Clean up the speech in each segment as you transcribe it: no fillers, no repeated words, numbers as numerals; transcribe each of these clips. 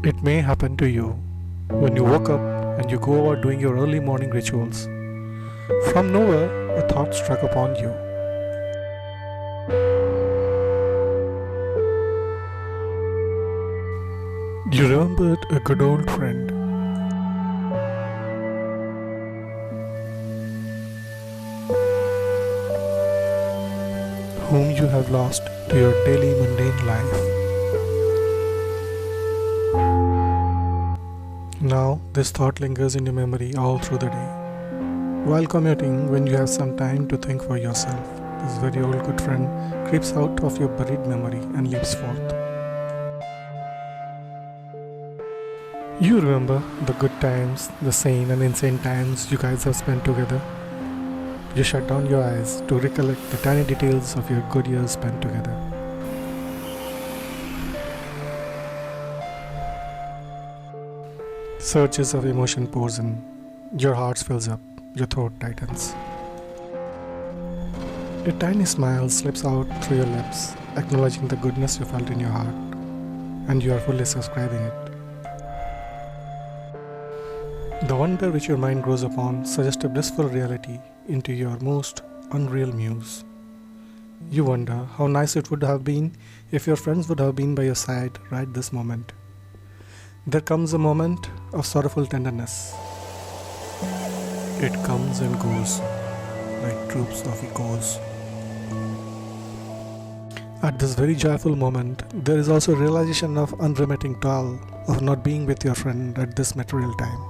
It may happen to you when you woke up and you go about doing your early morning rituals. From nowhere, a thought struck upon you. You remembered a good old friend. Whom you have lost to your daily mundane life. Now, this thought lingers in your memory all through the day. While commuting, when you have some time to think for yourself, this very old good friend creeps out of your buried memory and leaps forth. You remember the good times, the sane and insane times you guys have spent together. You shut down your eyes to recollect the tiny details of your good years spent together. Surges of emotion pours in. Your heart fills up. Your throat tightens. A tiny smile slips out through your lips, acknowledging the goodness you felt in your heart, and you are fully subscribing it. The wonder which your mind grows upon suggests a blissful reality into your most unreal muse. You wonder how nice it would have been if your friends would have been by your side right this moment. There comes a moment of sorrowful tenderness. It comes and goes like troops of echoes. At this very joyful moment, there is also a realization of unremitting toil of not being with your friend at this material time.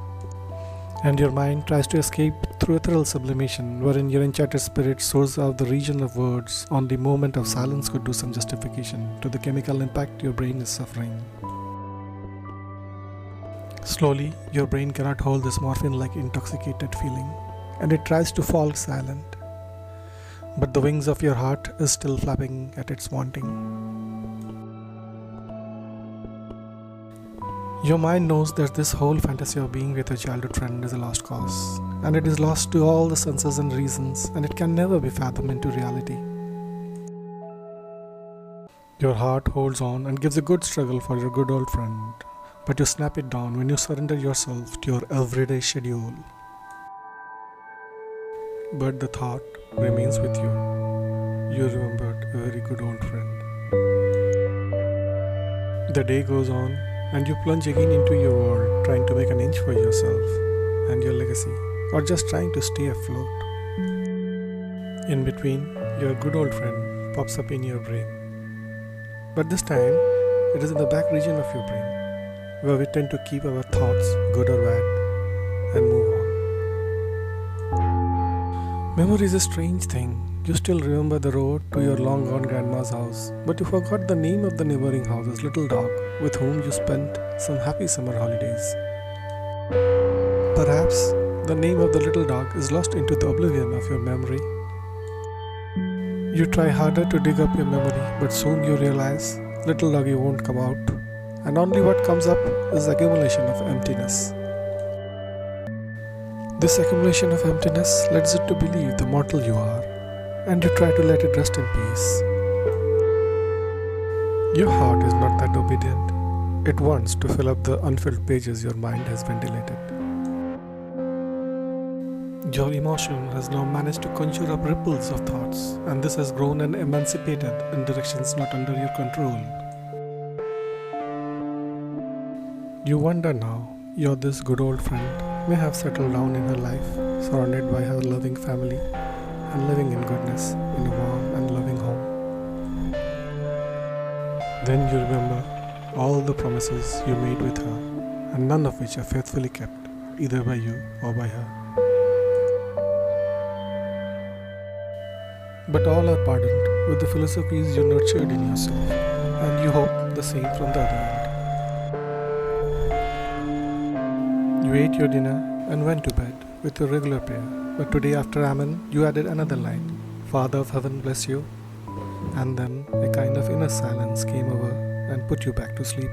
And your mind tries to escape through a thrill sublimation wherein your enchanted spirit soars out the region of words. Only moment of silence could do some justification to the chemical impact your brain is suffering. Slowly, your brain cannot hold this morphine-like intoxicated feeling, and it tries to fall silent. But the wings of your heart is still flapping at its wanting. Your mind knows that this whole fantasy of being with a childhood friend is a lost cause, and it is lost to all the senses and reasons, and it can never be fathomed into reality. Your heart holds on and gives a good struggle for your good old friend, but you snap it down when you surrender yourself to your everyday schedule. But the thought remains with you. You remembered a very good old friend. The day goes on, and you plunge again into your world, trying to make an inch for yourself and your legacy, or just trying to stay afloat. In between, your good old friend pops up in your brain. But this time, it is in the back region of your brain, where we tend to keep our thoughts, good or bad, and move on. Memory is a strange thing. You still remember the road to your long-gone grandma's house, but you forgot the name of the neighboring house's little dog with whom you spent some happy summer holidays. Perhaps the name of the little dog is lost into the oblivion of your memory. You try harder to dig up your memory, but soon you realize little doggy won't come out, and only what comes up is accumulation of emptiness. This accumulation of emptiness leads it to believe the mortal you are, and you try to let it rest in peace. Your heart is not that obedient. It wants to fill up the unfilled pages your mind has ventilated. Your emotion has now managed to conjure up ripples of thoughts, and this has grown and emancipated in directions not under your control. You wonder now, your this good old friend may have settled down in her life, surrounded by her loving family, and living in goodness in a warm and loving home. Then you remember all the promises you made with her, and none of which are faithfully kept, either by you or by her. But all are pardoned with the philosophies you nurtured in yourself, and you hope the same from the other end. You ate your dinner and went to bed with your regular prayer, but today after Amen, you added another line, Father of Heaven bless you, and then a kind of inner silence came over and put you back to sleep.